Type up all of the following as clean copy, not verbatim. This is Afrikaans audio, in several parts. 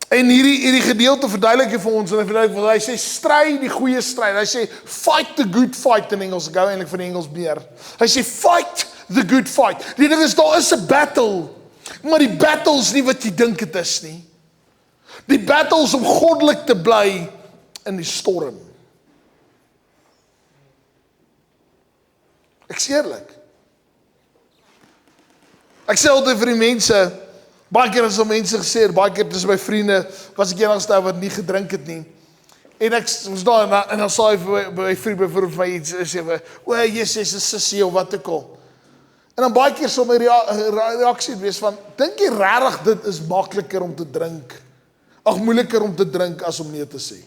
En hierdie gedeelte verduidelik hy vir ons, en hy sê, stry die goeie stryd. Hy sê, fight the good fight in Engels. Ek hou eintlik van die Engels meer. Hy sê, fight the good fight. Die ding is, daar is 'n battle, maar die battle is nie wat jy dink het is nie. Die battle is om goddelik te bly in die storm. Ek sê eerlik. Ek sê altyd vir die mense, baie keer as al mense gesê het, baie keer tussen my vriende, was ek enigste ou wat nie gedrink het nie. En ek was daar, en dan sê hy by my vriend byvoorbeeld vir my iets, sê, o, Jesus, is sissie, of wat ek al. En dan baie keer sal my reaksie wees van, dink jy regtig dit is makliker om te drink, moeiliker om te drink as om nee te sê?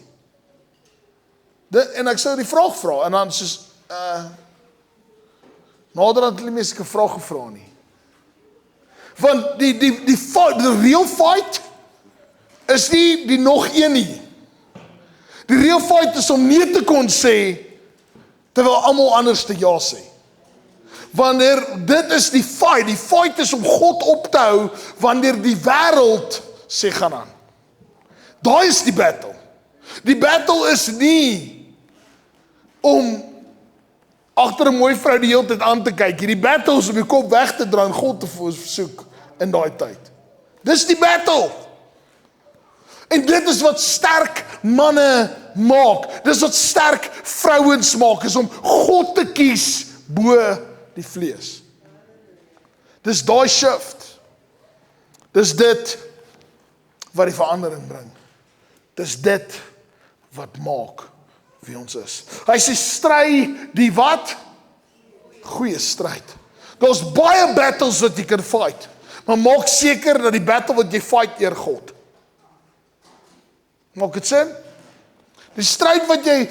En ek sou die vraag vra, en dan soos, nader aan die mense ek 'n vraag gevra nie. Want die fight, the real fight, is nie die nog een nie. Die real fight is om nee te kon sê, terwyl almal anders te ja sê. Wanneer, dit is die fight is om God op te hou, wanneer die wêreld sê gaan aan. Daai is die battle. Die battle is nie om agter 'n mooi vrou die hele tyd aan te kyk. Hierdie battle is om die kop weg te draai en God te versoek in daai tyd. Dis die battle. En dit is wat sterk manne maak. Dis wat sterk vrouens maak, is om God te kies bo die vlees. Dis daai shift. Dis dit wat die verandering bring. Dis dit wat maak wie ons is. Hy sê stry die wat? Goeie stryd. Daar's baie battles wat jy kan fight, maar maak seker dat die battle wat jy fight eer God. Maak dit sin? Die stryd wat jy,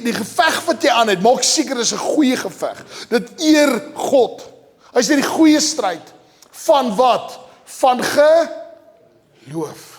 die geveg wat jy aan het, maak seker dis 'n goeie geveg. Dit eer God. Hy sê die goeie stryd van wat? Van geloof.